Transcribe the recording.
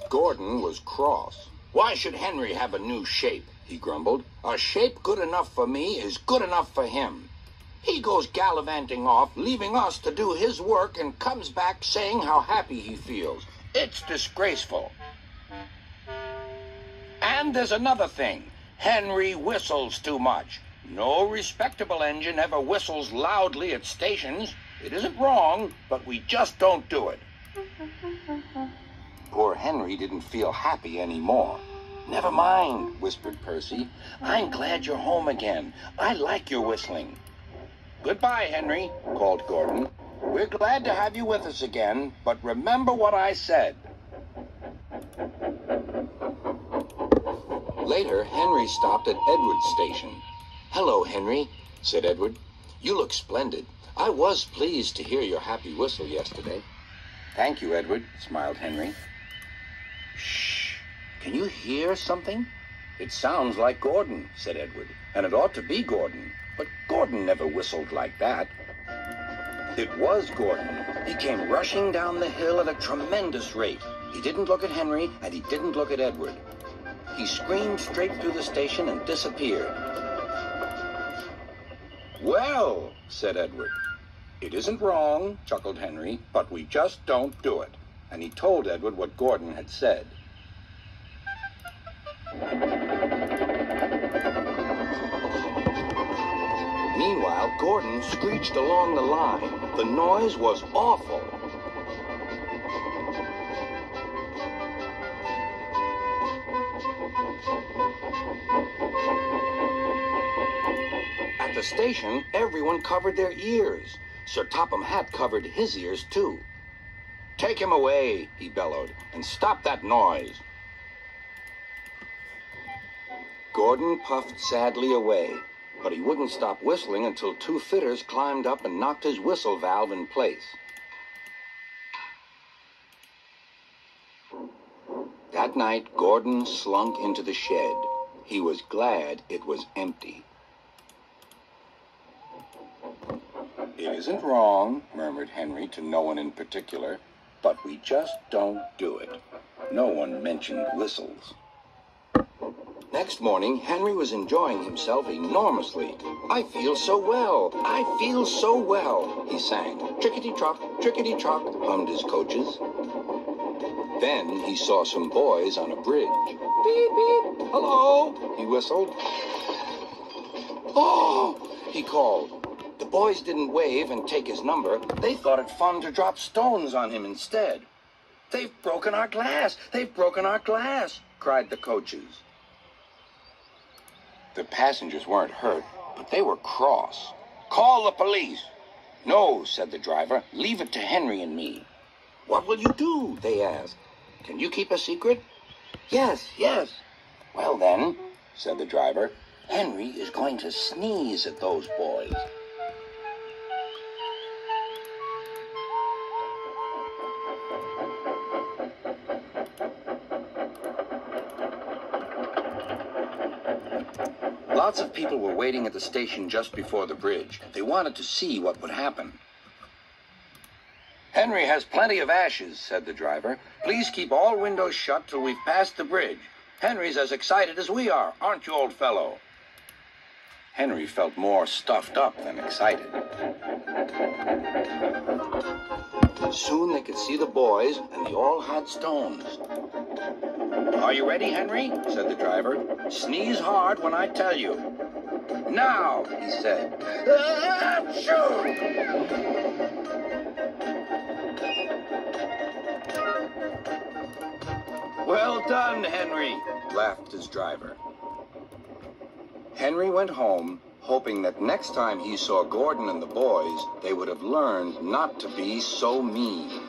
Gordon was cross. "Why should Henry have a new shape?" he grumbled. "A shape good enough for me is good enough for him. He goes gallivanting off, leaving us to do his work, and comes back saying how happy he feels. It's disgraceful. And there's another thing. Henry whistles too much. No respectable engine ever whistles loudly at stations. It isn't wrong, but we just don't do it." Poor Henry didn't feel happy anymore. "Never mind," whispered Percy. "I'm glad you're home again. I like your whistling." "Goodbye, Henry," called Gordon. "We're glad to have you with us again, but remember what I said." Later, Henry stopped at Edward's station. "Hello, Henry," said Edward. "You look splendid. I was pleased to hear your happy whistle yesterday." "Thank you, Edward," smiled Henry. "Shh! Can you hear something?" "It sounds like Gordon," said Edward, "and it ought to be Gordon. But Gordon never whistled like that." It was Gordon. He came rushing down the hill at a tremendous rate. He didn't look at Henry, and he didn't look at Edward. He screamed straight through the station and disappeared. "Well," said Edward. "It isn't wrong," chuckled Henry, "but we just don't do it." And he told Edward what Gordon had said. Meanwhile, Gordon screeched along the line. The noise was awful. At the station, everyone covered their ears. Sir Topham Hatt covered his ears, too. "Take him away," he bellowed, "and stop that noise." Gordon puffed sadly away, but he wouldn't stop whistling until two fitters climbed up and knocked his whistle valve in place. That night, Gordon slunk into the shed. He was glad it was empty. "It isn't wrong," murmured Henry to no one in particular, "but we just don't do it." No one mentioned whistles. Next morning, Henry was enjoying himself enormously. "I feel so well, I feel so well," he sang. "Trickety-trock, trickety-trock," hummed his coaches. Then he saw some boys on a bridge. "Beep, beep, hello," he whistled. "Oh," he called. The boys didn't wave and take his number. They thought it fun to drop stones on him instead. "They've broken our glass! They've broken our glass!" cried the coaches. The passengers weren't hurt, but they were cross. "Call the police." "No," said the driver. "Leave it to Henry and me." "What will you do?" they asked. "Can you keep a secret?" "Yes, yes." "Well then," said the driver, "Henry is going to sneeze at those boys." Lots of people were waiting at the station just before the bridge. They wanted to see what would happen. "Henry has plenty of ashes," said the driver. "Please keep all windows shut till we've passed the bridge. Henry's as excited as we are, aren't you, old fellow?" Henry felt more stuffed up than excited. Soon they could see the boys, and they all had stones. "Are you ready, Henry?" said the driver. "Sneeze hard when I tell you." "Now," he said. Achoo! "Well done, Henry," laughed his driver. Henry went home, hoping that next time he saw Gordon and the boys, they would have learned not to be so mean.